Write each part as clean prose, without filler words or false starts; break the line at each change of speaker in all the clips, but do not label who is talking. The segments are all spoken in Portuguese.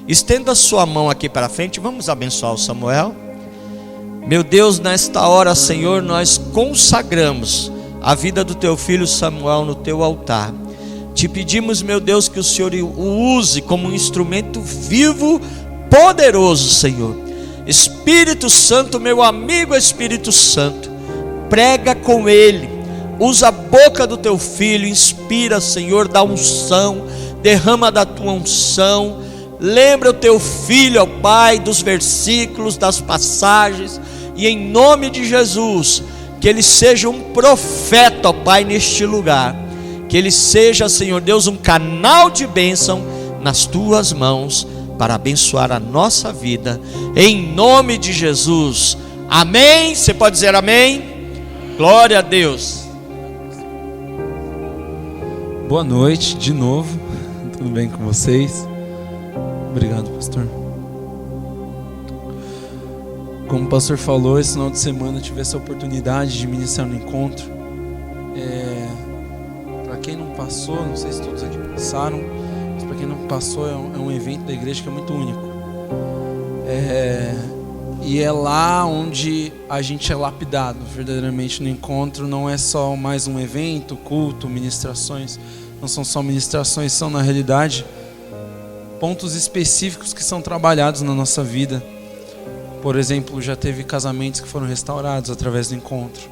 Estenda sua mão aqui para frente, vamos abençoar o Samuel. Meu Deus, nesta hora, Senhor, nós consagramos a vida do teu filho Samuel no teu altar. Te pedimos, meu Deus, que o Senhor o use como um instrumento vivo, poderoso, Senhor. Espírito Santo, meu amigo Espírito Santo, prega com ele, usa a boca do teu filho, inspira, Senhor, da unção, derrama da tua unção. Lembra o teu filho, ó Pai, dos versículos, das passagens, e em nome de Jesus, que ele seja um profeta, ó Pai, neste lugar. Que ele seja, Senhor Deus, um canal de bênção nas tuas mãos para abençoar a nossa vida, em nome de Jesus. Amém? Você pode dizer amém? Glória a Deus.
Boa noite de novo, tudo bem com vocês? Obrigado, pastor. Como o pastor falou, esse final de semana eu tive essa oportunidade de ministrar no encontro. Para quem não passou, não sei se todos aqui passaram, mas para quem não passou, é um evento da igreja que é muito único. E é lá onde a gente é lapidado verdadeiramente no encontro. Não é só mais um evento, culto, ministrações. Não são só ministrações, são na realidade pontos específicos que são trabalhados na nossa vida. Por exemplo, já teve casamentos que foram restaurados através do encontro.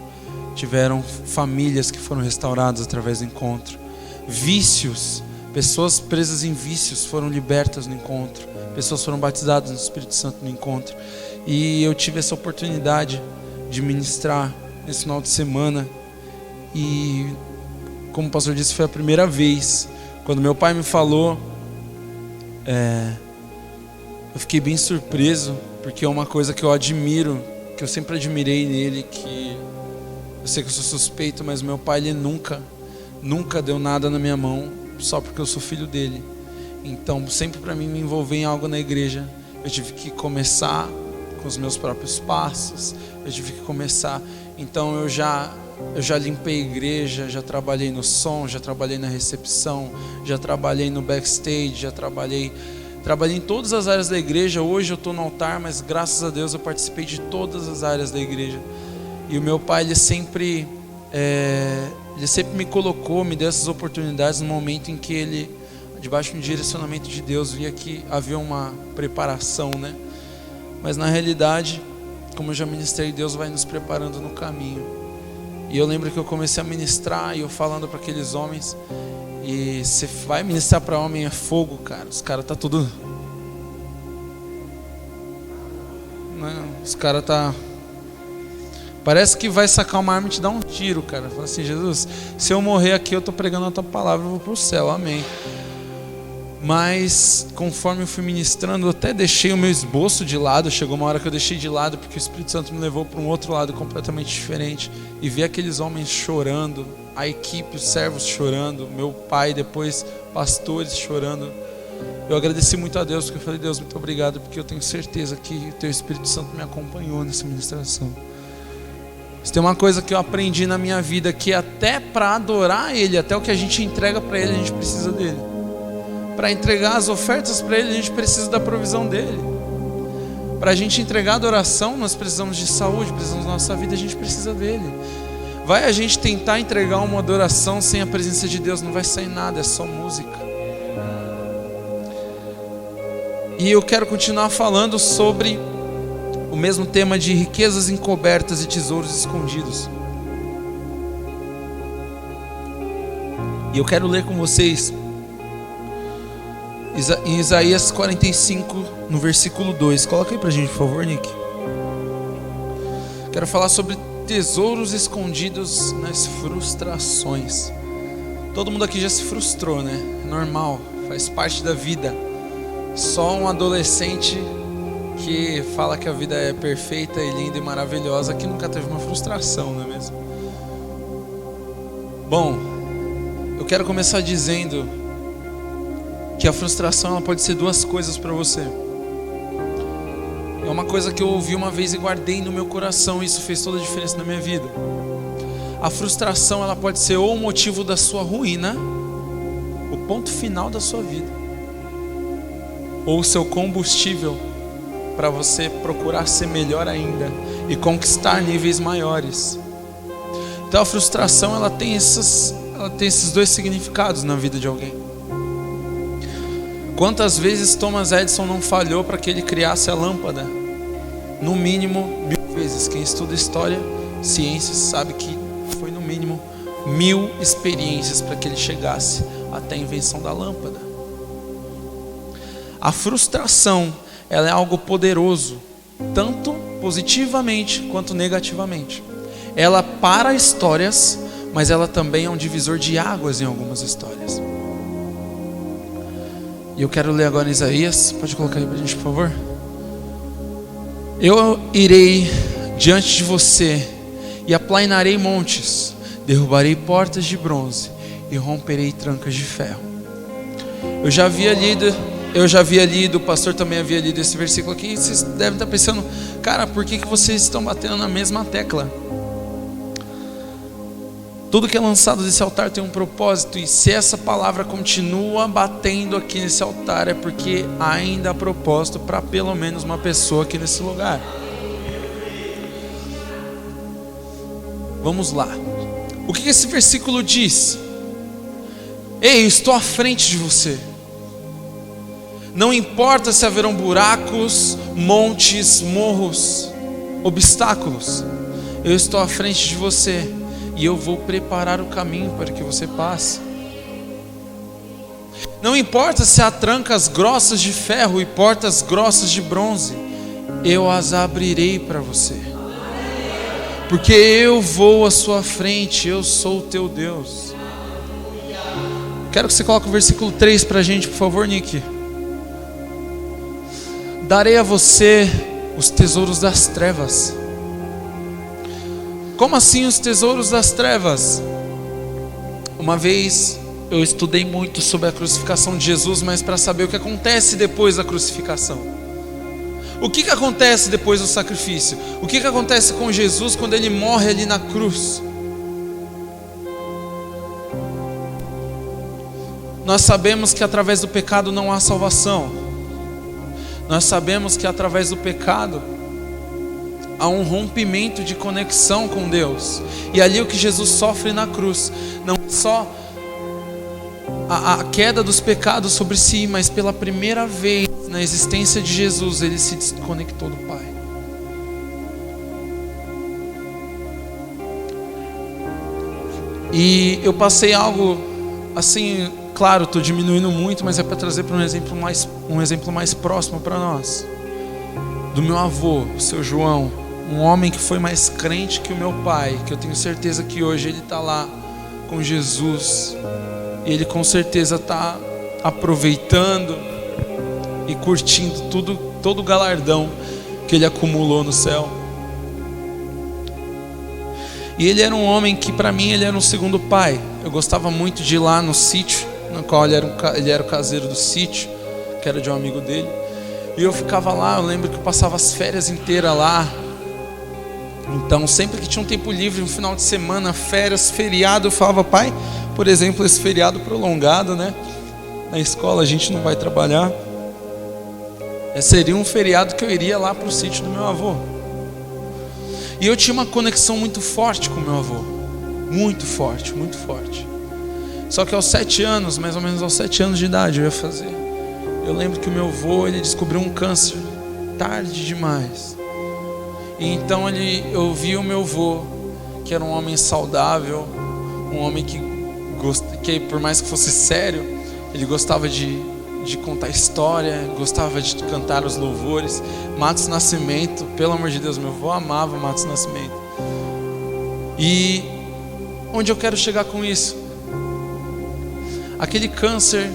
Tiveram famílias que foram restauradas através do encontro. Vícios, pessoas presas em vícios foram libertas no encontro. Pessoas foram batizadas no Espírito Santo no encontro. E eu tive essa oportunidade de ministrar nesse final de semana. E como o pastor disse, foi a primeira vez. Quando meu pai me falou, eu fiquei bem surpreso, porque é uma coisa que eu admiro, que eu sempre admirei nele, que eu sei que eu sou suspeito, mas meu pai, ele nunca deu nada na minha mão, só porque eu sou filho dele. Então, sempre para mim me envolver em algo na igreja, eu tive que começar com os meus próprios passos, eu tive que começar. Então eu já limpei a igreja, já trabalhei no som, já trabalhei na recepção, já trabalhei no backstage, já trabalhei em todas as áreas da igreja. Hoje eu estou no altar, mas graças a Deus eu participei de todas as áreas da igreja. E o meu pai, ele sempre me colocou, me deu essas oportunidades no momento em que ele, debaixo de um direcionamento de Deus, via que havia uma preparação, né? Mas na realidade, como eu já ministrei, Deus vai nos preparando no caminho. E eu lembro que eu comecei a ministrar, e eu falando para aqueles homens, e você vai ministrar para homem é fogo, cara. Os caras tá tudo, não, os caras tá, parece que vai sacar uma arma e te dar um tiro, cara. Fala assim: Jesus, se eu morrer aqui, eu tô pregando a tua palavra, eu vou pro céu, amém. Mas conforme eu fui ministrando, eu até deixei o meu esboço de lado. Chegou uma hora que eu deixei de lado, porque o Espírito Santo me levou para um outro lado completamente diferente. E vi aqueles homens chorando, a equipe, os servos chorando, meu pai, depois pastores chorando. Eu agradeci muito a Deus, porque eu falei: Deus, muito obrigado, porque eu tenho certeza que o teu Espírito Santo me acompanhou nessa ministração. Se tem uma coisa que eu aprendi na minha vida, que até para adorar Ele, até o que a gente entrega para Ele, a gente precisa dele. Para entregar as ofertas para Ele, a gente precisa da provisão dele. Para a gente entregar a adoração, nós precisamos de saúde, precisamos da nossa vida, a gente precisa dele. Vai a gente tentar entregar uma adoração sem a presença de Deus, não vai sair nada, é só música. E eu quero continuar falando sobre o mesmo tema de riquezas encobertas e tesouros escondidos. E eu quero ler com vocês em Isaías 45, no versículo 2. Coloca aí pra gente, por favor, Nick. Quero falar sobre tesouros escondidos nas frustrações. Todo mundo aqui já se frustrou, né? É normal, faz parte da vida. Só um adolescente que fala que a vida é perfeita e linda e maravilhosa que nunca teve uma frustração, não é mesmo? Bom, eu quero começar dizendo que a frustração, ela pode ser duas coisas para você. É uma coisa que eu ouvi uma vez e guardei no meu coração, e isso fez toda a diferença na minha vida. A frustração, ela pode ser ou o motivo da sua ruína, o ponto final da sua vida, ou o seu combustível para você procurar ser melhor ainda e conquistar níveis maiores. Então a frustração ela tem esses dois significados na vida de alguém. Quantas vezes Thomas Edison não falhou para que ele criasse a lâmpada? No mínimo 1000 vezes. Quem estuda história, ciências, sabe que foi no mínimo 1000 experiências para que ele chegasse até a invenção da lâmpada. A frustração, ela é algo poderoso, tanto positivamente quanto negativamente. Ela para histórias, mas ela também é um divisor de águas em algumas histórias. E eu quero ler agora Isaías. Pode colocar aí pra gente, por favor. Eu irei diante de você e aplainarei montes, derrubarei portas de bronze e romperei trancas de ferro. Eu já havia lido, o pastor também havia lido esse versículo aqui. E vocês devem estar pensando, cara, por que vocês estão batendo na mesma tecla? Tudo que é lançado desse altar tem um propósito, e se essa palavra continua batendo aqui nesse altar, é porque ainda há propósito para pelo menos uma pessoa aqui nesse lugar. Vamos lá. O que esse versículo diz? Ei, eu estou à frente de você. Não importa se haverão buracos, montes, morros, obstáculos. Eu estou à frente de você. E eu vou preparar o caminho para que você passe. Não importa se há trancas grossas de ferro e portas grossas de bronze, eu as abrirei para você. Porque eu vou à sua frente, eu sou o teu Deus. Quero que você coloque o versículo 3 para a gente, por favor, Nick. Darei a você os tesouros das trevas. Como assim os tesouros das trevas? Uma vez eu estudei muito sobre a crucificação de Jesus, mas para saber o que acontece depois da crucificação. O que acontece depois do sacrifício? O que acontece com Jesus quando ele morre ali na cruz? Nós sabemos que através do pecado não há salvação. Nós sabemos que através do pecado há um rompimento de conexão com Deus. E ali o que Jesus sofre na cruz não é só a queda dos pecados sobre si, mas pela primeira vez na existência de Jesus ele se desconectou do Pai. E eu passei algo assim, claro, estou diminuindo muito, mas é para trazer para um exemplo mais próximo para nós. Do meu avô, o seu João, um homem que foi mais crente que o meu pai, que eu tenho certeza que hoje ele está lá com Jesus, e ele com certeza está aproveitando e curtindo todo o galardão que ele acumulou no céu. E ele era um homem que para mim ele era um segundo pai. Eu gostava muito de ir lá no sítio, no qual ele era o caseiro do sítio, que era de um amigo dele. E eu ficava lá, eu lembro que eu passava as férias inteiras lá. Então sempre que tinha um tempo livre, um final de semana, férias, feriado, eu falava, pai, por exemplo, esse feriado prolongado, né? Na escola a gente não vai trabalhar. Seria um feriado que eu iria lá para o sítio do meu avô. E eu tinha uma conexão muito forte com meu avô. Muito forte, muito forte. Só que aos 7 anos, mais ou menos aos 7 anos de idade eu ia fazer. Eu lembro que o meu avô, ele descobriu um câncer tarde demais. E então eu vi o meu avô, que era um homem saudável, um homem que por mais que fosse sério, ele gostava de contar história, gostava de cantar os louvores. Matos Nascimento, pelo amor de Deus, meu avô amava Matos Nascimento. E onde eu quero chegar com isso? Aquele câncer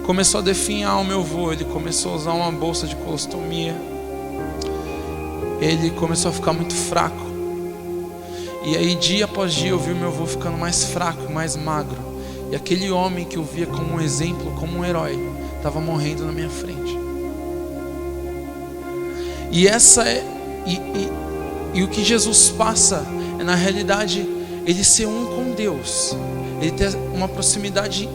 começou a definhar o meu avô, ele começou a usar uma bolsa de colostomia. Ele começou a ficar muito fraco. E aí dia após dia eu vi o meu avô ficando mais fraco, mais magro. E aquele homem que eu via como um exemplo, como um herói, estava morrendo na minha frente. E o que Jesus passa é, na realidade, ele ser um com Deus. Ele ter uma proximidade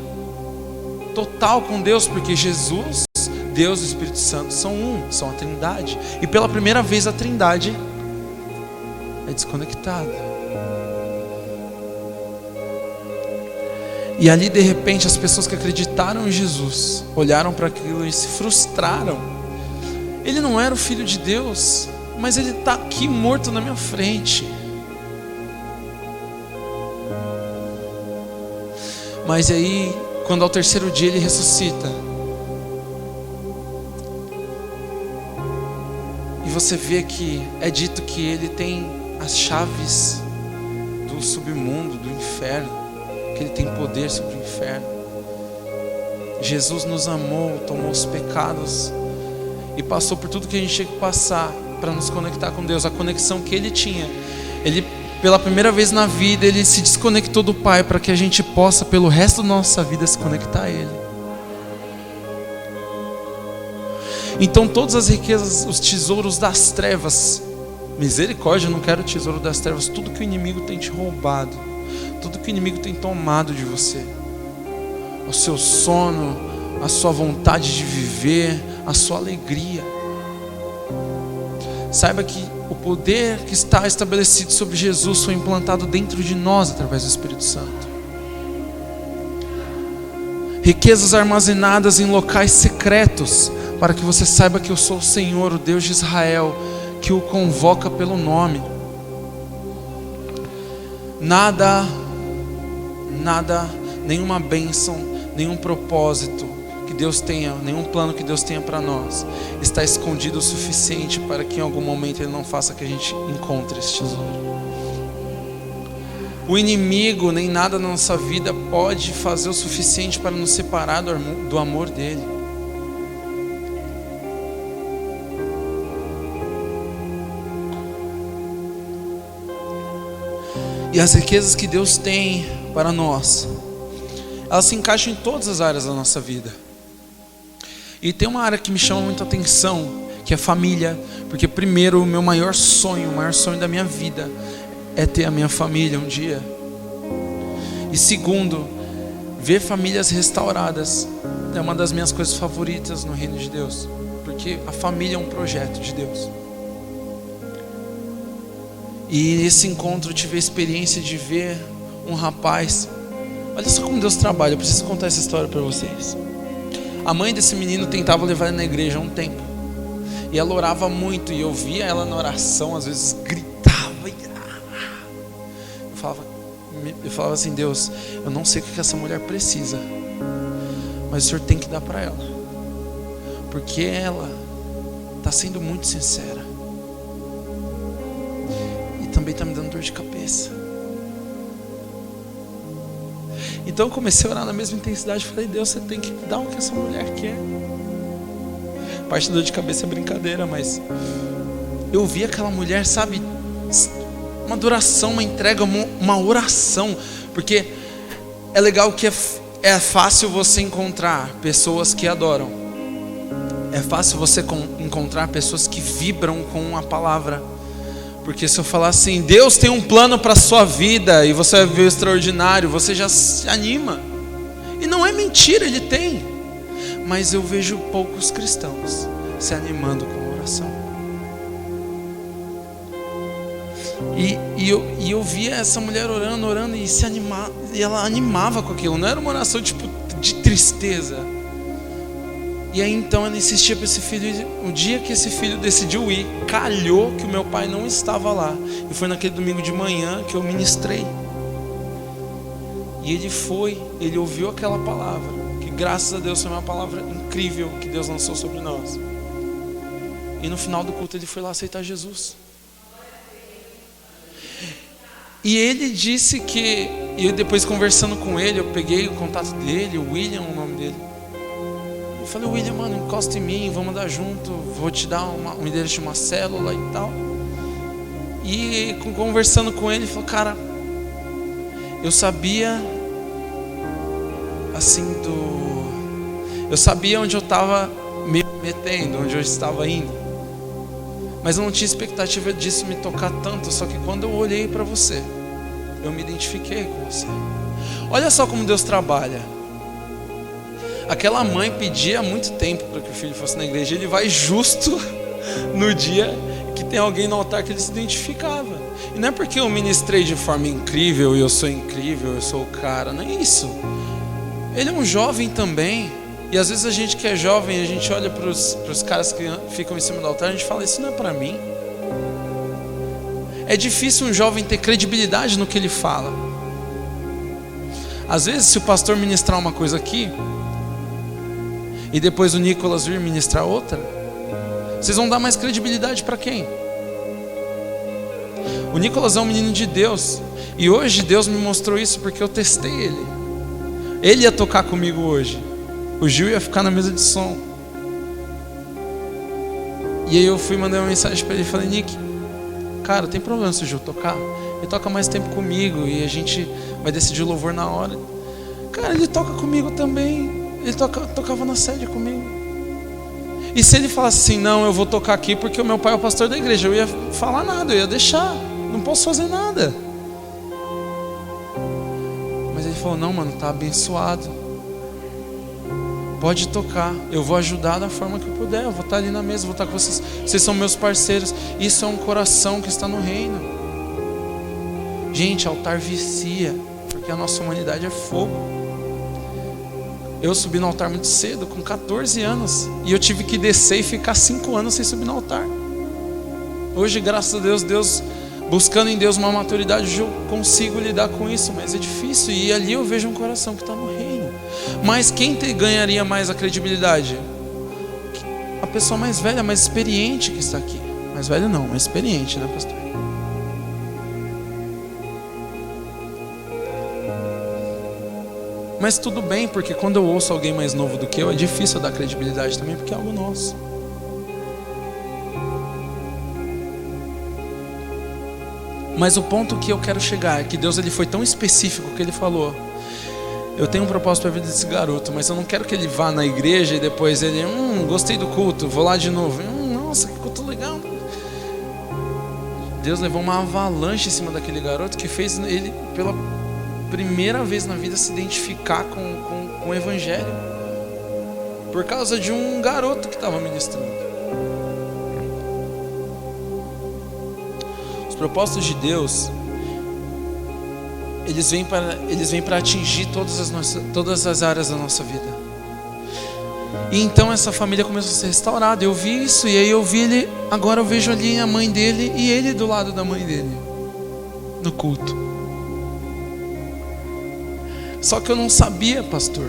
total com Deus, porque Jesus Deus e o Espírito Santo são um, são a Trindade. E pela primeira vez a Trindade é desconectada. E ali de repente as pessoas que acreditaram em Jesus olharam para aquilo e se frustraram. Ele não era o Filho de Deus, mas ele está aqui morto na minha frente. Mas aí, quando ao terceiro dia ele ressuscita, e você vê que é dito que ele tem as chaves do submundo, do inferno, que ele tem poder sobre o inferno. Jesus nos amou, tomou os pecados e passou por tudo que a gente tinha que passar para nos conectar com Deus. A conexão que ele tinha, ele pela primeira vez na vida, ele se desconectou do Pai para que a gente possa, pelo resto da nossa vida, se conectar a Ele. Então todas as riquezas, os tesouros das trevas, misericórdia, eu não quero o tesouro das trevas, tudo que o inimigo tem te roubado, tudo que o inimigo tem tomado de você, o seu sono, a sua vontade de viver, a sua alegria. Saiba que o poder que está estabelecido sobre Jesus foi implantado dentro de nós através do Espírito Santo. Riquezas armazenadas em locais secretos, para que você saiba que eu sou o Senhor, o Deus de Israel, que o convoca pelo nome. Nada, nenhuma bênção, nenhum propósito que Deus tenha, nenhum plano que Deus tenha para nós está escondido o suficiente para que em algum momento Ele não faça que a gente encontre esse tesouro. O inimigo, nem nada na nossa vida pode fazer o suficiente para nos separar do amor dEle. E as riquezas que Deus tem para nós, elas se encaixam em todas as áreas da nossa vida. E tem uma área que me chama muito a atenção, que é família. Porque primeiro, o meu maior sonho da minha vida é ter a minha família um dia. E segundo, ver famílias restauradas é uma das minhas coisas favoritas no reino de Deus. Porque a família é um projeto de Deus. E nesse encontro eu tive a experiência de ver um rapaz. Olha só como Deus trabalha, eu preciso contar essa história para vocês. A mãe desse menino tentava levar ele na igreja há um tempo. E ela orava muito, e eu via ela na oração, às vezes gritava. Eu falava assim, Deus, eu não sei o que essa mulher precisa, mas o Senhor tem que dar para ela. Porque ela está sendo muito sincera. E também está me dando dor de cabeça. Então eu comecei a orar na mesma intensidade. Falei, Deus, você tem que dar o que essa mulher quer. Parte da dor de cabeça é brincadeira, mas eu vi aquela mulher, sabe, uma adoração, uma entrega, uma oração. Porque é legal que é fácil você encontrar pessoas que adoram. É fácil você encontrar pessoas que vibram com a palavra. Porque se eu falar assim, Deus tem um plano para a sua vida e você vai ver o extraordinário, você já se anima. E não é mentira, Ele tem. Mas eu vejo poucos cristãos se animando com a oração. E eu via essa mulher orando e se animar, e ela animava com aquilo. Não era uma oração tipo de tristeza. E aí então ela insistia para esse filho. O dia que esse filho decidiu ir, calhou que o meu pai não estava lá. E foi naquele domingo de manhã que eu ministrei. E ele ouviu aquela palavra, que graças a Deus foi uma palavra incrível que Deus lançou sobre nós. E no final do culto ele foi lá aceitar Jesus. E ele disse que, e eu depois conversando com ele, eu peguei o contato dele, o William, o nome dele. Eu falei, William, mano, encosta em mim, vamos andar junto, vou te dar um endereço de uma célula e tal. E conversando com ele, ele falou, cara, eu sabia, assim, eu sabia onde eu estava me metendo, onde eu estava indo. Mas eu não tinha expectativa disso me tocar tanto, só que quando eu olhei para você, eu me identifiquei com você. Olha só como Deus trabalha. Aquela mãe pedia há muito tempo para que o filho fosse na igreja. Ele vai justo no dia que tem alguém no altar que ele se identificava. E não é porque eu ministrei de forma incrível e eu sou incrível, eu sou o cara, não é isso. Ele é um jovem também. E às vezes a gente que é jovem, a gente olha para os caras que ficam em cima do altar, a gente fala, isso não é para mim. É difícil um jovem ter credibilidade no que ele fala. Às vezes, se o pastor ministrar uma coisa aqui e depois o Nicolas vir ministrar outra, vocês vão dar mais credibilidade para quem? O Nicolas é um menino de Deus, e hoje Deus me mostrou isso porque eu testei ele. Ele ia tocar comigo hoje, o Gil ia ficar na mesa de som. E aí eu fui mandar uma mensagem para ele e falei, Nick, cara, tem problema se o Gil tocar? Ele toca mais tempo comigo e a gente vai decidir o louvor na hora. Cara, ele toca comigo também. Ele tocava na sede comigo. E se ele falasse assim, não, eu vou tocar aqui porque o meu pai é o pastor da igreja, eu ia falar nada, eu ia deixar, não posso fazer nada. Mas ele falou, não, mano, tá abençoado, pode tocar, eu vou ajudar da forma que eu puder, eu vou estar ali na mesa, vou estar com vocês, vocês são meus parceiros. Isso é um coração que está no reino. Gente, altar vicia, porque a nossa humanidade é fogo. Eu subi no altar muito cedo, com 14 anos, e eu tive que descer e ficar 5 anos sem subir no altar. Hoje, graças a Deus, buscando em Deus uma maturidade, eu consigo lidar com isso, mas é difícil, e ali eu vejo um coração que está no reino. Mas quem ganharia mais a credibilidade? A pessoa mais velha, mais experiente que está aqui. Mais velha não, mais experiente, né, pastor? Mas tudo bem, porque quando eu ouço alguém mais novo do que eu, é difícil eu dar credibilidade também, porque é algo nosso. Mas o ponto que eu quero chegar é que Deus, ele foi tão específico que ele falou, eu tenho um propósito para a vida desse garoto, mas eu não quero que ele vá na igreja e depois ele, gostei do culto, vou lá de novo, nossa, que culto legal. Deus levou uma avalanche em cima daquele garoto que fez ele, pela primeira vez na vida, se identificar com o evangelho, por causa de um garoto que estava ministrando. Os propósitos de Deus, eles vêm para atingir todas as áreas da nossa vida. E então essa família começou a ser restaurada. Eu vi isso, e aí eu vi ele, agora eu vejo ali a mãe dele e ele do lado da mãe dele no culto. Só que eu não sabia, pastor.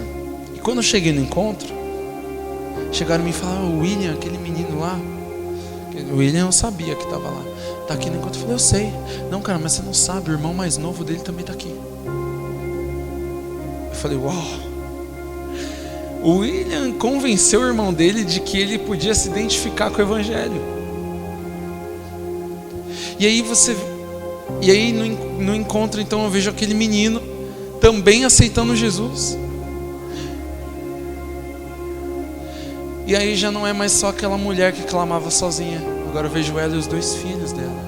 E quando eu cheguei no encontro, chegaram e me falaram, o William, aquele menino lá, o William eu sabia que estava lá, tá aqui no encontro. Eu falei, eu sei. Não, cara, mas você não sabe, o irmão mais novo dele também está aqui. Eu falei, uau. O William convenceu o irmão dele de que ele podia se identificar com o evangelho. E aí no encontro, então, eu vejo aquele menino também aceitando Jesus. E aí já não é mais só aquela mulher que clamava sozinha. Agora eu vejo ela e os 2 filhos dela.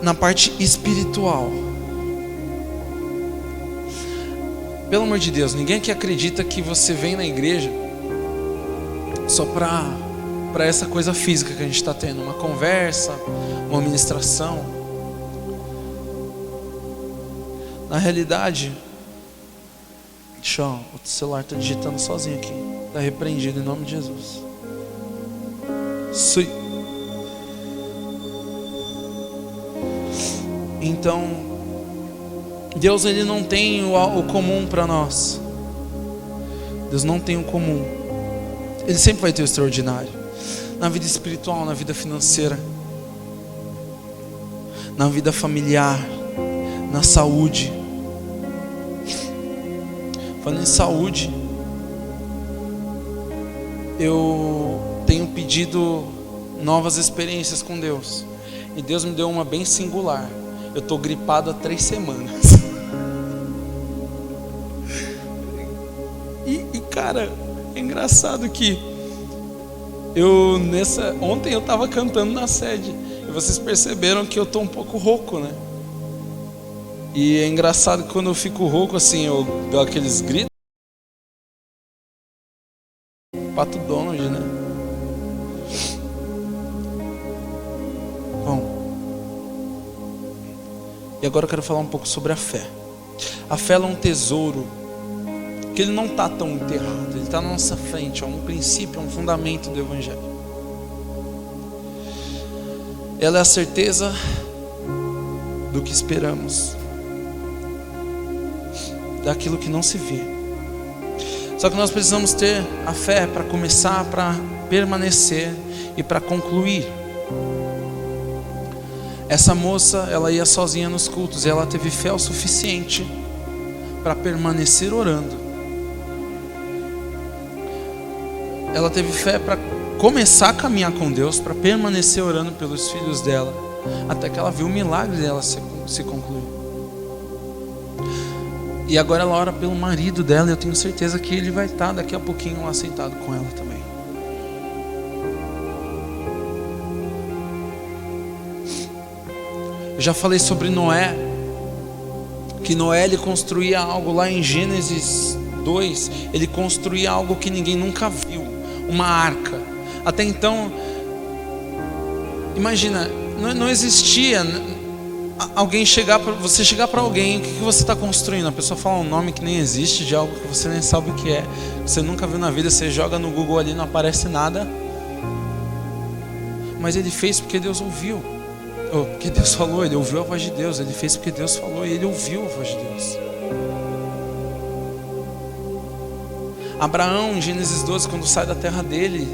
Na parte espiritual, pelo amor de Deus, ninguém aqui acredita que você vem na igreja só para essa coisa física que a gente está tendo, uma conversa, uma ministração. Na realidade, o celular está digitando sozinho aqui, está repreendido em nome de Jesus. Sim. Então, Deus, ele não tem o comum para nós. Deus não tem o comum. Ele sempre vai ter o extraordinário. Na vida espiritual, na vida financeira, na vida familiar, na saúde. Falando em saúde, eu tenho pedido novas experiências com Deus. E Deus me deu uma bem singular. Eu estou gripado há 3 semanas. E cara, é engraçado que ontem eu estava cantando na sede, e vocês perceberam que eu estou um pouco rouco, né? E é engraçado que quando eu fico rouco assim, eu dou aqueles gritos. Pato Donald, né? Bom. E agora eu quero falar um pouco sobre a fé. A fé é um tesouro que ele não está tão enterrado, ele está na nossa frente, é um princípio, é um fundamento do Evangelho. Ela é a certeza do que esperamos, daquilo que não se vê. Só que nós precisamos ter a fé para começar, para permanecer e para concluir. Essa moça, ela ia sozinha nos cultos, e ela teve fé o suficiente para permanecer orando. Ela teve fé para começar a caminhar com Deus, para permanecer orando pelos filhos dela, até que ela viu o milagre dela se concluir. E agora ela ora pelo marido dela, e eu tenho certeza que ele vai estar daqui a pouquinho lá sentado com ela também. Eu já falei sobre Noé, que Noé ele construía algo lá em Gênesis 2, ele construía algo que ninguém nunca viu, uma arca. Até então, imagina, não existia alguém você chegar para alguém, o que você está construindo? A pessoa fala um nome que nem existe, de algo que você nem sabe o que é, você nunca viu na vida, você joga no Google ali, não aparece nada. Mas ele fez porque Deus ouviu. Porque Deus falou, ele ouviu a voz de Deus. Ele fez porque Deus falou e ele ouviu a voz de Deus. Abraão, em Gênesis 12, quando sai da terra dele,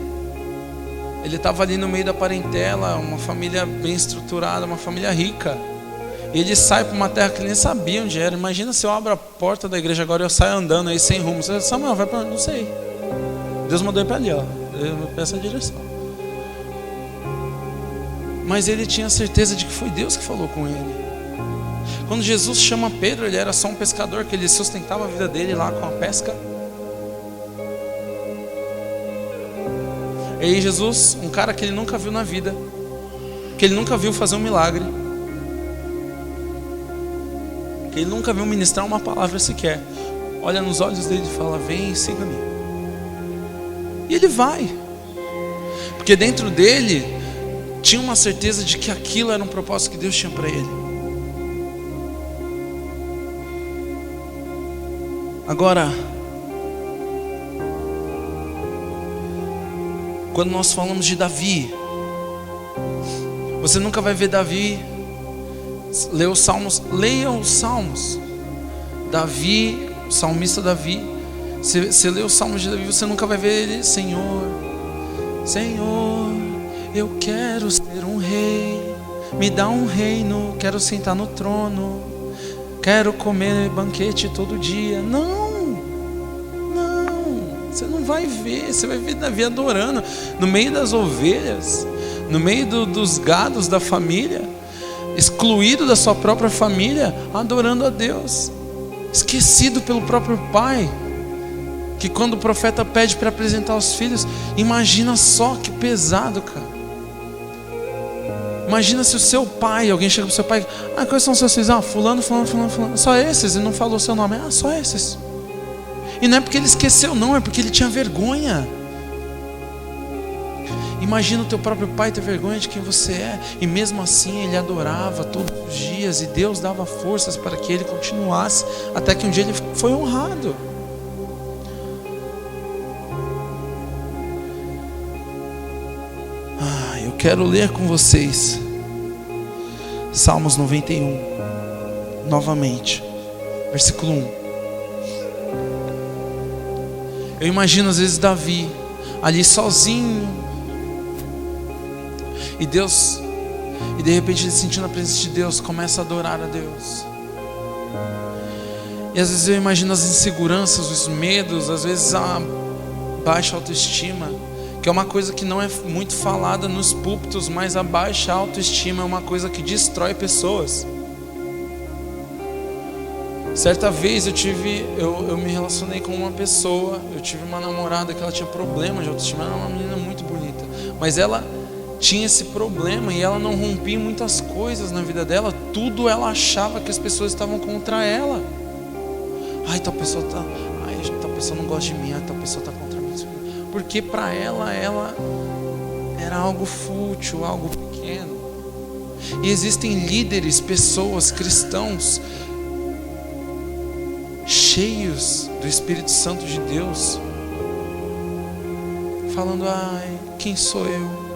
ele estava ali no meio da parentela, uma família bem estruturada, uma família rica. E ele sai para uma terra que ele nem sabia onde era. Imagina se eu abro a porta da igreja agora e eu saio andando aí sem rumo. Você, Samuel, vai para onde? Não sei. Deus mandou ir para ali, ó. Eu peço a direção. Mas ele tinha certeza de que foi Deus que falou com ele. Quando Jesus chama Pedro, ele era só um pescador, que ele sustentava a vida dele lá com a pesca. E aí Jesus, um cara que ele nunca viu na vida, que ele nunca viu fazer um milagre, que ele nunca viu ministrar uma palavra sequer, olha nos olhos dele e fala: vem, siga-me. E ele vai, porque dentro dele tinha uma certeza de que aquilo era um propósito que Deus tinha para ele. Agora, quando nós falamos de Davi, você nunca vai ver Davi ler os salmos. Leiam os salmos. Davi, o salmista Davi, você lê os salmos de Davi, você nunca vai ver ele: Senhor, Senhor, eu quero ser um rei, me dá um reino, quero sentar no trono, quero comer banquete todo dia. Não, você não vai ver. Você vai ver Davi adorando no meio das ovelhas, no meio dos gados da família, excluído da sua própria família, adorando a Deus, esquecido pelo próprio pai, que quando o profeta pede para apresentar os filhos, imagina só que pesado, cara. Imagina se o seu pai, alguém chega para o seu pai: quais são os seus filhos? Fulano, só esses, e não falou o seu nome. Só esses. E não é porque ele esqueceu, não, é porque ele tinha vergonha. Imagina o teu próprio pai ter vergonha de quem você é, e mesmo assim ele adorava todos os dias, e Deus dava forças para que ele continuasse, até que um dia ele foi honrado. Eu quero ler com vocês Salmos 91 novamente, versículo 1. Eu imagino às vezes Davi ali sozinho, e Deus, e de repente ele sentindo a presença de Deus, começa a adorar a Deus. E às vezes eu imagino as inseguranças, os medos, às vezes a baixa autoestima, que é uma coisa que não é muito falada nos púlpitos, mas a baixa autoestima é uma coisa que destrói pessoas. Certa vez eu me relacionei com uma pessoa, eu tive uma namorada que ela tinha problema de autoestima, ela era uma menina muito bonita, mas ela tinha esse problema e ela não rompia muitas coisas na vida dela. Tudo ela achava que as pessoas estavam contra ela. Ai, tal pessoa não gosta de mim. Ai, tal pessoa está contra mim. Porque para ela era algo fútil, algo pequeno. E existem líderes, pessoas, cristãos cheios do Espírito Santo de Deus, falando: ai, quem sou eu?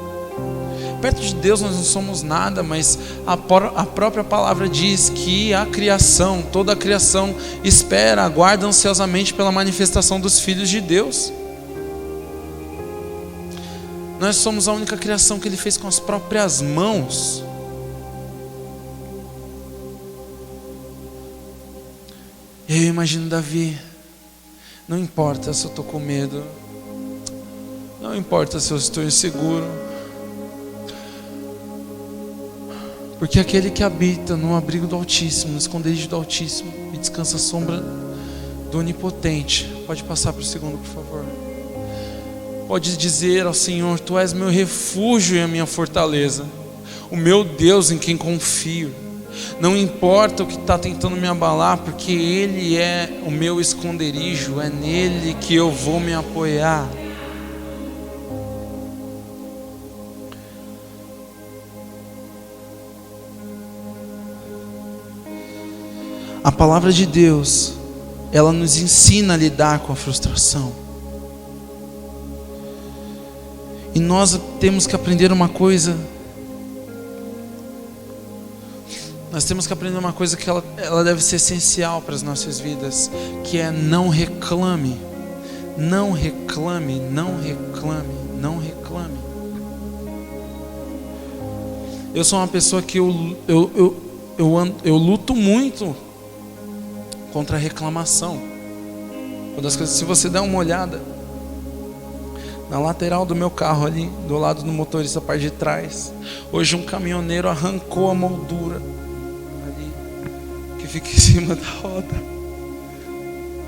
Perto de Deus nós não somos nada, mas a própria palavra diz que a criação, toda a criação espera, aguarda ansiosamente pela manifestação dos filhos de Deus. Nós somos a única criação que Ele fez com as próprias mãos. Eu imagino Davi: não importa se eu estou com medo, não importa se eu estou inseguro, porque aquele que habita no abrigo do Altíssimo, no esconderijo do Altíssimo, e descansa à sombra do Onipotente. Pode passar para o segundo, por favor. Pode dizer ao Senhor: Tu és meu refúgio e a minha fortaleza, o meu Deus em quem confio. Não importa o que está tentando me abalar, porque Ele é o meu esconderijo, é nele que eu vou me apoiar. A palavra de Deus, ela nos ensina a lidar com a frustração. E nós temos que aprender uma coisa. Nós temos que aprender uma coisa que ela deve ser essencial para as nossas vidas, que é: não reclame. Não reclame, não reclame, não reclame. Eu sou uma pessoa que eu luto muito contra a reclamação. Uma das coisas, se você der uma olhada na lateral do meu carro ali, do lado do motorista, a parte de trás, hoje um caminhoneiro arrancou a moldura ali, que fica em cima da roda,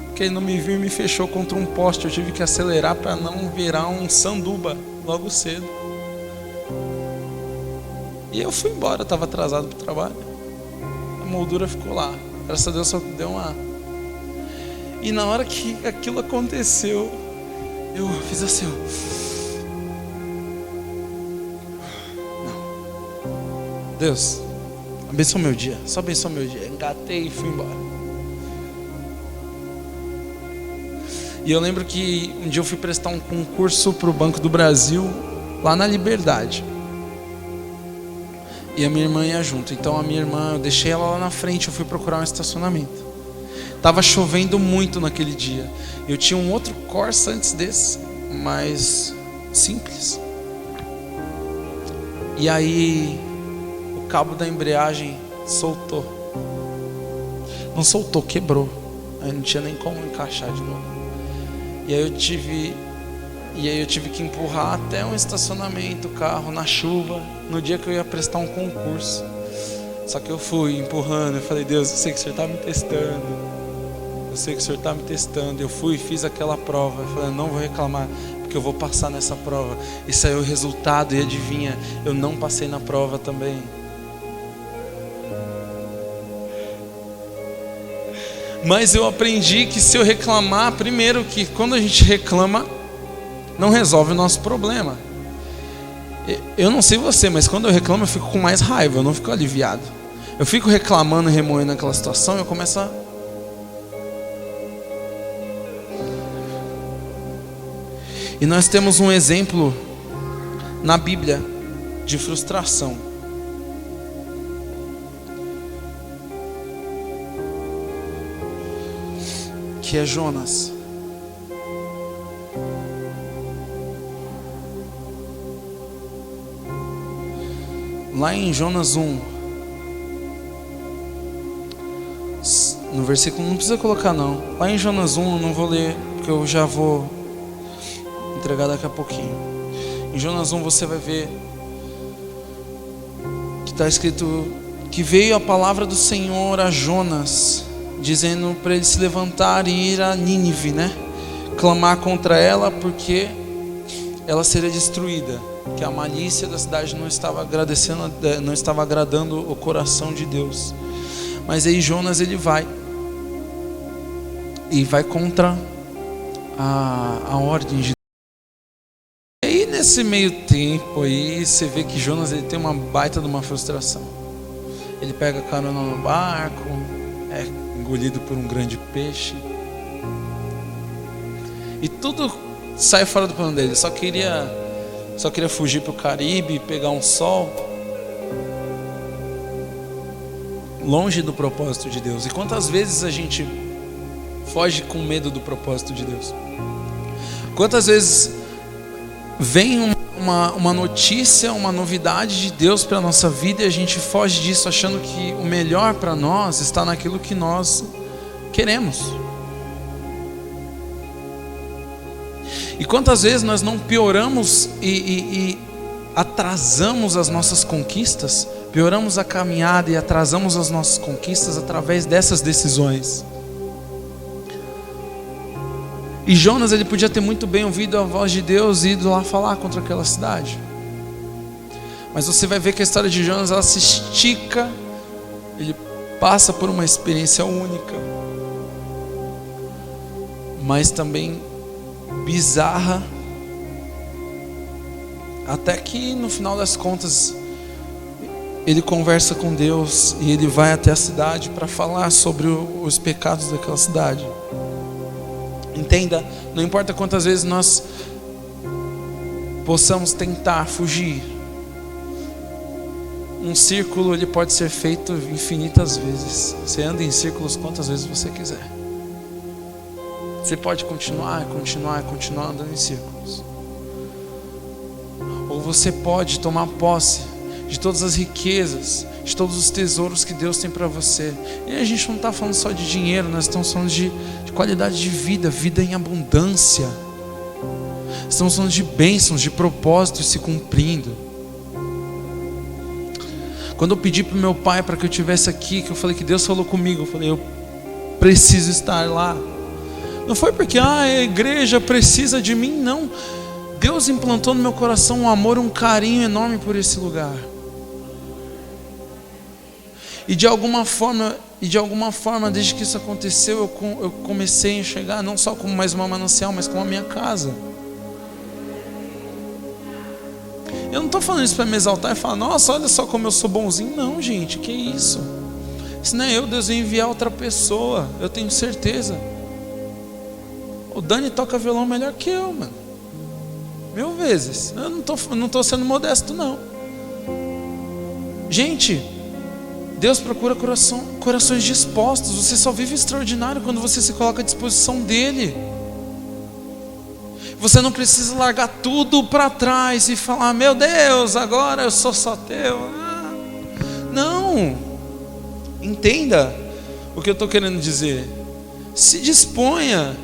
porque ele não me viu e me fechou contra um poste. Eu tive que acelerar para não virar um sanduba logo cedo. E eu fui embora, estava atrasado para o trabalho. A moldura ficou lá. Graças a Deus só deu uma. E na hora que aquilo aconteceu, eu fiz assim: não. Deus, abençoa meu dia. Só abençoa meu dia. Engatei e fui embora. E eu lembro que um dia eu fui prestar um concurso para o Banco do Brasil, lá na Liberdade. E a minha irmã ia junto. Então a minha irmã, eu deixei ela lá na frente, eu fui procurar um estacionamento. Tava chovendo muito naquele dia. Eu tinha um outro Corsa antes desse, mais simples. E aí o cabo da embreagem soltou. Não soltou, quebrou. Aí não tinha nem como encaixar de novo. E aí eu tive que empurrar até um estacionamento o carro na chuva, no dia que eu ia prestar um concurso. Só que eu fui empurrando, eu falei: Deus, eu sei que o Senhor está me testando. Eu sei que o Senhor está me testando. Eu fui e fiz aquela prova. Eu falei: não vou reclamar, porque eu vou passar nessa prova. E saiu o resultado, e adivinha, eu não passei na prova também. Mas eu aprendi que se eu reclamar, primeiro que quando a gente reclama, não resolve o nosso problema. Eu não sei você, mas quando eu reclamo eu fico com mais raiva, eu não fico aliviado. Eu fico reclamando e remoendo aquela situação, eu começo a... E nós temos um exemplo na Bíblia de frustração. Que é Jonas. Lá em Jonas 1, no versículo, não precisa colocar não. Lá em Jonas 1, eu não vou ler, porque eu já vou entregar daqui a pouquinho. Em Jonas 1 você vai ver que está escrito que veio a palavra do Senhor a Jonas, dizendo para ele se levantar e ir a Nínive, né? Clamar contra ela, porque ela seria destruída. que a malícia da cidade não estava agradando o coração de Deus. Mas aí Jonas ele vai contra a ordem de Deus. E aí nesse meio tempo aí você vê que Jonas ele tem uma baita de uma frustração. Ele pega carona no barco, é engolido por um grande peixe, e tudo sai fora do plano dele. Só queria fugir para o Caribe, pegar um sol, longe do propósito de Deus. E quantas vezes a gente foge com medo do propósito de Deus? Quantas vezes vem uma notícia, uma novidade de Deus para a nossa vida e a gente foge disso achando que o melhor para nós está naquilo que nós queremos? E quantas vezes nós não pioramos e atrasamos as nossas conquistas, pioramos a caminhada e atrasamos as nossas conquistas através dessas decisões? E Jonas ele podia ter muito bem ouvido a voz de Deus e ido lá falar contra aquela cidade. Mas você vai ver que a história de Jonas ela se estica, ele passa por uma experiência única, mas também bizarra, até que no final das contas ele conversa com Deus e ele vai até a cidade para falar sobre os pecados daquela cidade. Entenda, não importa quantas vezes nós possamos tentar fugir, um círculo ele pode ser feito infinitas vezes. Você anda em círculos quantas vezes você quiser. Você pode continuar andando em círculos. Ou você pode tomar posse de todas as riquezas, de todos os tesouros que Deus tem para você. E a gente não está falando só de dinheiro, nós estamos falando de qualidade de vida, vida em abundância. Estamos falando de bênçãos, de propósitos se cumprindo. Quando eu pedi para o meu pai para que eu estivesse aqui, que eu falei que Deus falou comigo, eu falei, eu preciso estar lá. Não foi porque a igreja precisa de mim, não. Deus implantou no meu coração um amor, um carinho enorme por esse lugar. E de alguma forma, desde que isso aconteceu, eu comecei a enxergar não só como mais uma manancial, mas como a minha casa. Eu não estou falando isso para me exaltar e falar, nossa, olha só como eu sou bonzinho. Não, gente, que isso? Se não é eu, Deus vai enviar outra pessoa, eu tenho certeza. O Dani toca violão melhor que eu, mano. 1000 vezes. Eu não estou sendo modesto, não. Gente, Deus procura corações dispostos. Você só vive extraordinário quando você se coloca à disposição dEle. Você não precisa largar tudo para trás e falar, meu Deus, agora eu sou só teu. Não. Entenda o que eu estou querendo dizer. Se disponha.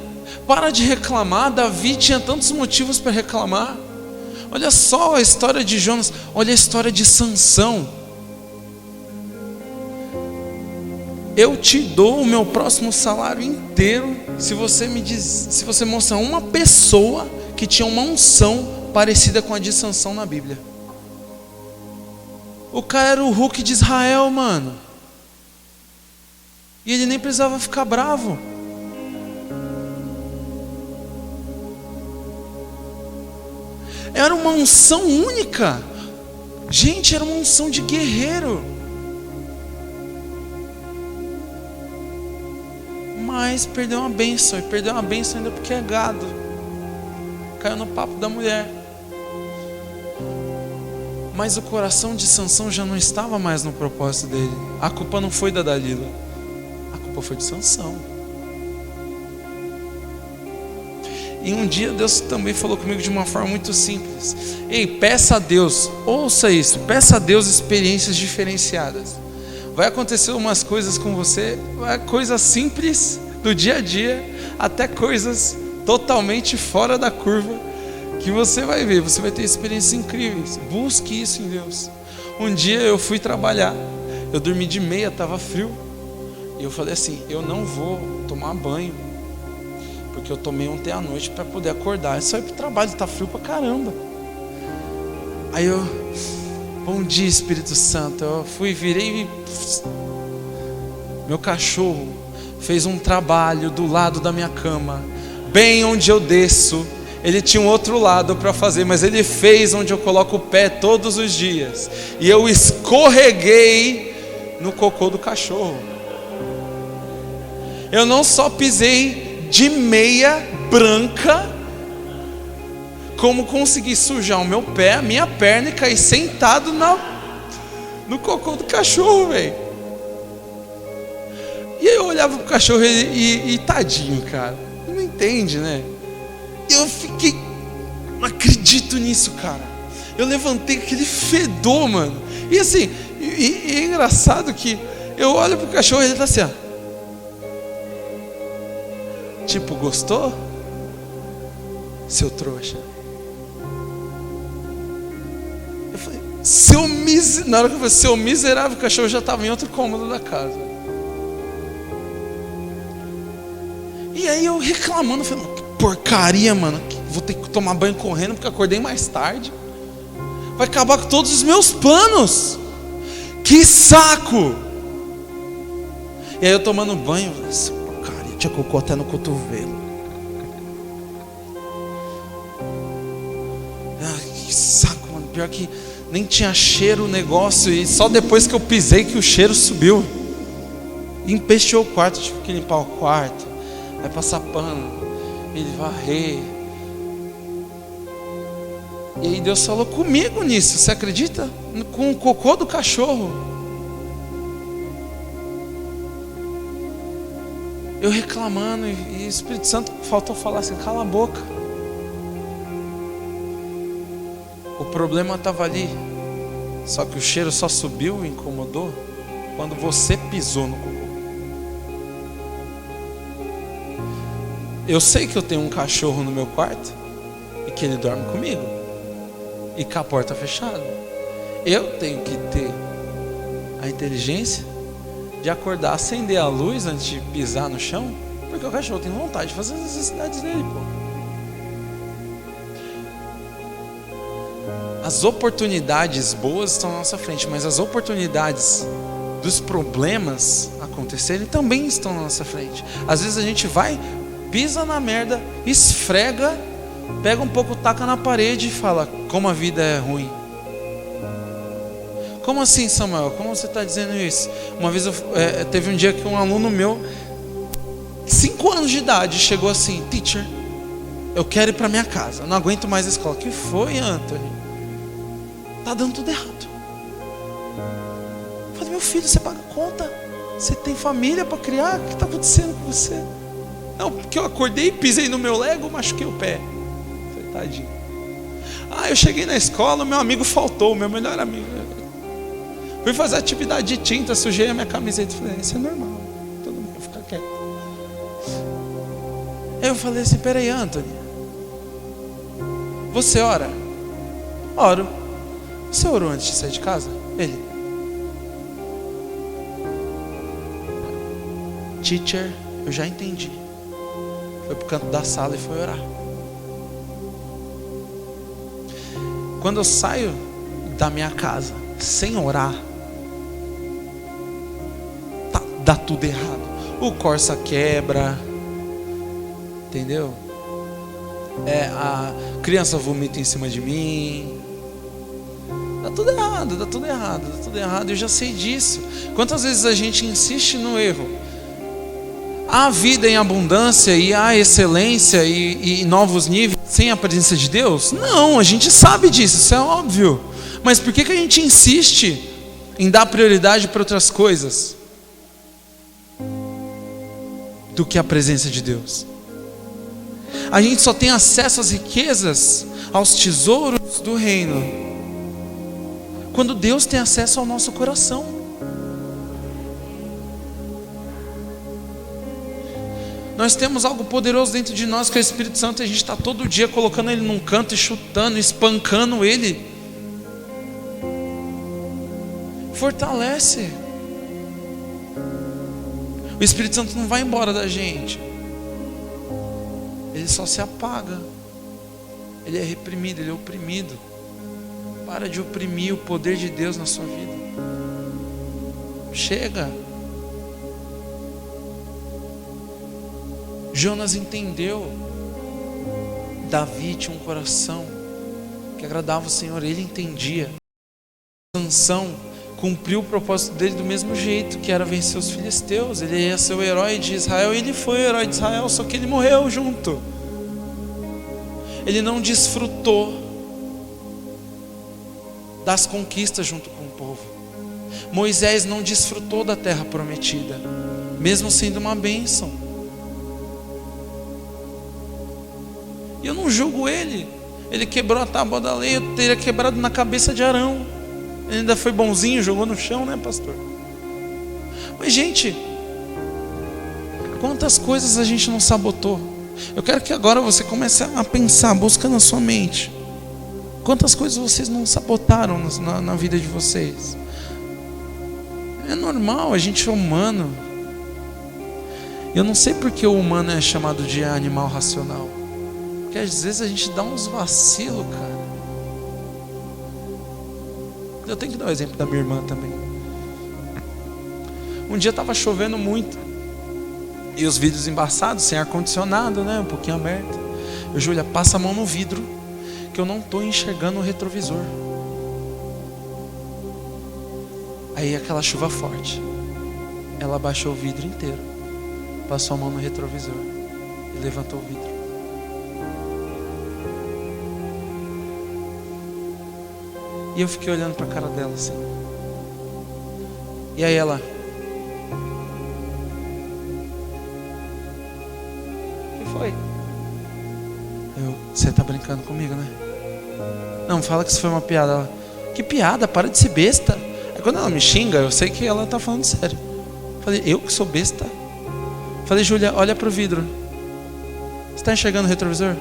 Para de reclamar. Davi tinha tantos motivos para reclamar. Olha só a história de Jonas. Olha a história de Sansão. Eu te dou o meu próximo salário inteiro se você mostrar uma pessoa que tinha uma unção parecida com a de Sansão na Bíblia. O cara era o Hulk de Israel, mano. E ele nem precisava ficar bravo. Era uma unção única. Gente, era uma unção de guerreiro. Mas perdeu uma bênção. E perdeu uma bênção ainda porque é gado. Caiu no papo da mulher. Mas o coração de Sansão já não estava mais no propósito dele. A culpa não foi da Dalila. A culpa foi de Sansão. E um dia Deus também falou comigo de uma forma muito simples. Ei, peça a Deus, ouça isso, peça a Deus experiências diferenciadas. Vai acontecer umas coisas com você, coisas simples do dia a dia, até coisas totalmente fora da curva, que você vai ver, você vai ter experiências incríveis. Busque isso em Deus. Um dia eu fui trabalhar, eu dormi de meia, estava frio, e eu falei assim, eu não vou tomar banho, porque eu tomei ontem à noite para poder acordar. É só ir para o trabalho, está frio pra caramba. Aí eu, bom dia Espírito Santo. Eu fui, virei e... Meu cachorro fez um trabalho do lado da minha cama, bem onde eu desço. Ele tinha um outro lado para fazer, mas ele fez onde eu coloco o pé todos os dias. E eu escorreguei no cocô do cachorro. Eu não só pisei de meia branca, como consegui sujar o meu pé, a minha perna e cair sentado no cocô do cachorro, velho. E aí eu olhava pro cachorro e tadinho, cara, não entende, né? Eu fiquei, não acredito nisso, cara. Eu levantei aquele fedor, mano. E assim, e é engraçado que eu olho pro cachorro e ele tá assim, ó. Tipo, gostou? Seu trouxa. Eu falei, na hora que eu falei, seu miserável, o cachorro já estava em outro cômodo da casa. E aí eu reclamando, falei, que porcaria, mano. Vou ter que tomar banho correndo porque acordei mais tarde. Vai acabar com todos os meus planos. Que saco! E aí eu tomando banho, essa porcaria, tinha cocô até no cotovelo. Que saco, mano. Pior que nem tinha cheiro o negócio. E só depois que eu pisei que o cheiro subiu. E empesteou o quarto. Tive que limpar o quarto. Aí passar pano. E varrer. E aí Deus falou comigo nisso. Você acredita? Com o cocô do cachorro. Eu reclamando. E o Espírito Santo faltou falar assim, cala a boca. O problema estava ali, só que o cheiro só subiu e incomodou quando você pisou no cocô. Eu sei que eu tenho um cachorro no meu quarto e que ele dorme comigo e com a porta fechada. Eu tenho que ter a inteligência de acordar, acender a luz antes de pisar no chão, porque o cachorro tem vontade de fazer as necessidades dele, pô. As oportunidades boas estão na nossa frente, mas as oportunidades dos problemas acontecerem também estão na nossa frente. Às vezes a gente vai, pisa na merda, esfrega, pega um pouco, taca na parede e fala, como a vida é ruim. Como assim, Samuel? Como você está dizendo isso? Uma vez teve um dia que um aluno meu, 5 anos de idade, chegou assim, teacher, eu quero ir para minha casa, eu não aguento mais a escola. Que foi, Anthony? Tá dando tudo errado. Eu falei, meu filho, você paga conta? Você tem família para criar? O que está acontecendo com você? Não, porque eu acordei, pisei no meu Lego, machuquei o pé. Eu falei, tadinho. Eu cheguei na escola, meu amigo faltou, meu melhor amigo. Fui fazer atividade de tinta, sujei a minha camiseta. Falei, isso é normal, todo mundo fica quieto. Aí eu falei assim, peraí, Anthony, você ora? Oro. Você orou antes de sair de casa? Ele. Teacher, eu já entendi. Foi pro canto da sala e foi orar. Quando eu saio da minha casa sem orar, dá tudo errado. O Corsa quebra, entendeu? A criança vomita em cima de mim. Dá tudo errado. Eu já sei disso. Quantas vezes a gente insiste no erro? Há vida em abundância e há excelência e novos níveis sem a presença de Deus? Não, a gente sabe disso, isso é óbvio. Mas por que a gente insiste em dar prioridade para outras coisas do que a presença de Deus? A gente só tem acesso às riquezas, aos tesouros do reino, quando Deus tem acesso ao nosso coração. Nós temos algo poderoso dentro de nós, que é o Espírito Santo, e a gente está todo dia colocando ele num canto e chutando, espancando ele. Fortalece. O Espírito Santo não vai embora da gente, ele só se apaga. Ele é reprimido, ele é oprimido. Para de oprimir o poder de Deus na sua vida. Chega. Jonas entendeu. Davi tinha um coração que agradava o Senhor, ele entendia. Sansão cumpriu o propósito dele do mesmo jeito, que era vencer os filisteus. Ele ia ser o herói de Israel, e ele foi o herói de Israel, só que ele morreu junto. Ele não desfrutou das conquistas junto com o povo. Moisés não desfrutou da terra prometida, mesmo sendo uma bênção. E eu não julgo ele. Ele quebrou a tábua da lei, eu teria quebrado na cabeça de Arão. Ele ainda foi bonzinho, jogou no chão, né, pastor? Mas, gente, quantas coisas a gente não sabotou? Eu quero que agora você comece a pensar, busca na sua mente. Quantas coisas vocês não sabotaram na vida de vocês? É normal, a gente é humano. Eu não sei porque o humano é chamado de animal racional. Porque às vezes a gente dá uns vacilos, cara. Eu tenho que dar o exemplo da minha irmã também. Um dia estava chovendo muito, e os vidros embaçados, sem ar-condicionado, né? Um pouquinho aberto. Eu, Júlia, passa a mão no vidro, que eu não estou enxergando o retrovisor. Aí aquela chuva forte, ela abaixou o vidro inteiro, passou a mão no retrovisor e levantou o vidro. E eu fiquei olhando para a cara dela assim. E aí ela: o que foi? Você tá brincando comigo, né? Não, fala que isso foi uma piada. Ela: que piada? Para de ser besta. Aí quando ela me xinga, eu sei que ela tá falando sério. Falei: eu que sou besta? Falei: Júlia, olha pro vidro. Você tá enxergando o retrovisor?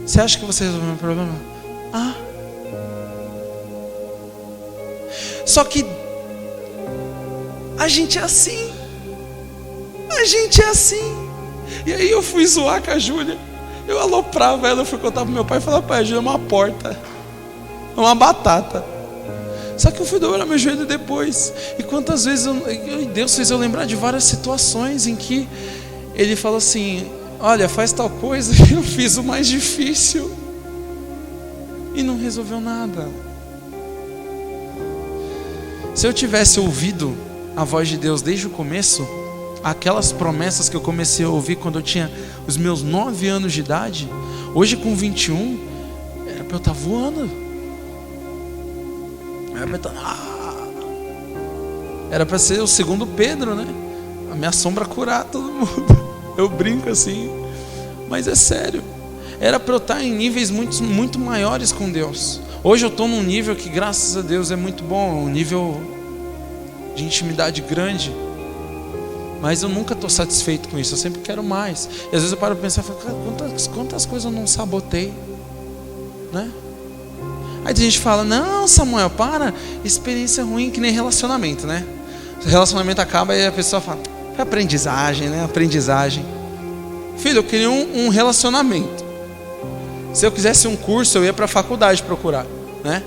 Você acha que você resolveu o meu problema? Ah. Só que a gente é assim. A gente é assim. E aí eu fui zoar com a Júlia. Eu aloprava ela, eu fui contar pro meu pai e falava: pai, a Júlia é uma porta, é uma batata. Só que eu fui dobrar meu joelho depois. E quantas vezes Deus fez eu lembrar de várias situações em que Ele falou assim: olha, faz tal coisa. Eu fiz o mais difícil e não resolveu nada. Se eu tivesse ouvido a voz de Deus desde o começo, aquelas promessas que eu comecei a ouvir quando eu tinha os meus 9 anos de idade, hoje com 21, era para eu estar voando. Era para ser o segundo Pedro, né? A minha sombra curar todo mundo. Eu brinco assim, mas é sério. Era para eu estar em níveis muito maiores com Deus. Hoje eu estou num nível que, graças a Deus, é muito bom, um nível de intimidade grande. Mas eu nunca estou satisfeito com isso, eu sempre quero mais. E às vezes eu paro para pensar, quantas coisas eu não sabotei, né? Aí a gente fala: não, Samuel, para, experiência ruim, que nem relacionamento, né? O relacionamento acaba e a pessoa fala: foi aprendizagem, né? Aprendizagem. Filho, eu queria um relacionamento. Se eu quisesse um curso, eu ia para a faculdade procurar, né?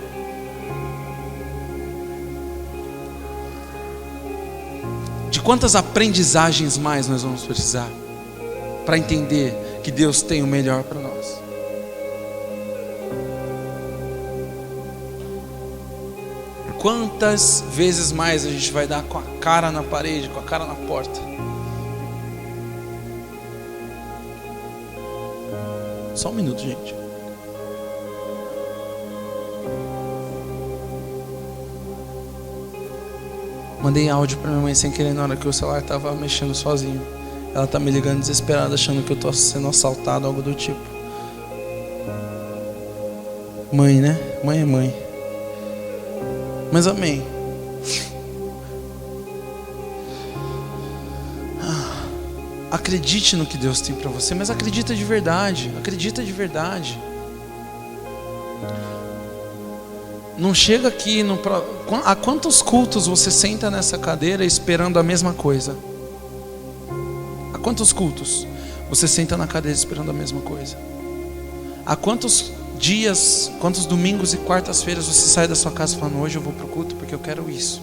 De quantas aprendizagens mais nós vamos precisar para entender que Deus tem o melhor para nós? Quantas vezes mais a gente vai dar com a cara na parede, com a cara na porta? Só um minuto, gente. Mandei áudio para minha mãe sem querer na hora que o celular estava mexendo sozinho. Ela tá me ligando desesperada, achando que eu tô sendo assaltado, algo do tipo. Mãe, né? Mãe é mãe. Mas amém. Acredite no que Deus tem para você, mas acredita de verdade. Acredita de verdade. Não chega aqui há quantos cultos você senta nessa cadeira esperando a mesma coisa? Há quantos cultos você senta na cadeira esperando a mesma coisa? Há quantos dias, quantos domingos e quartas-feiras você sai da sua casa falando: hoje eu vou para o culto porque eu quero isso,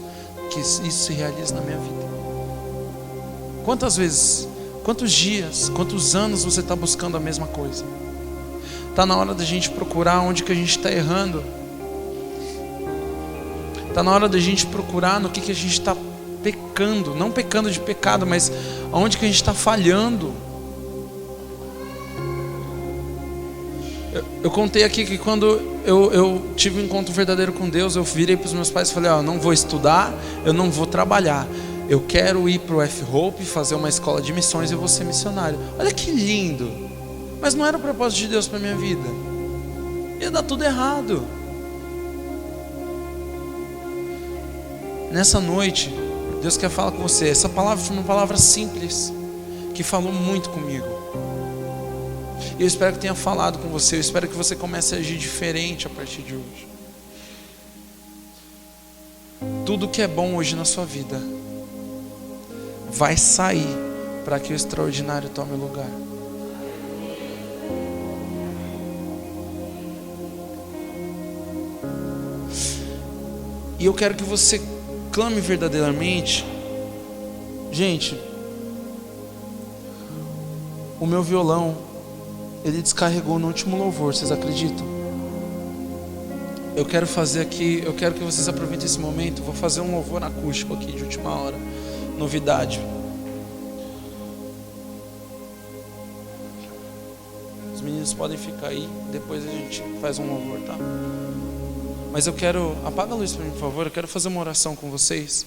que isso se realize na minha vida? Quantas vezes, quantos dias, quantos anos você está buscando a mesma coisa? Está na hora da gente procurar onde que a gente está errando. Está na hora da gente procurar no que a gente está pecando. Não pecando de pecado, mas onde que a gente está falhando. Eu contei aqui que quando eu tive um encontro verdadeiro com Deus, eu virei para os meus pais e falei: eu não vou estudar, eu não vou trabalhar. Eu quero ir para o F-Hope, fazer uma escola de missões e eu vou ser missionário. Olha que lindo. Mas não era o propósito de Deus para a minha vida. Ia dar tudo errado. Nessa noite, Deus quer falar com você. Essa palavra foi uma palavra simples, que falou muito comigo. E eu espero que tenha falado com você. Eu espero que você comece a agir diferente a partir de hoje. Tudo que é bom hoje na sua vida vai sair para que o extraordinário tome lugar. E eu quero que você clame verdadeiramente. Gente, o meu violão, ele descarregou no último louvor, vocês acreditam? Eu quero fazer aqui, eu quero que vocês aproveitem esse momento. Vou fazer um louvor acústico aqui de última hora, novidade. Os meninos podem ficar aí, depois a gente faz um louvor, tá? Mas eu quero, apaga a luz para mim, por favor. Eu quero fazer uma oração com vocês.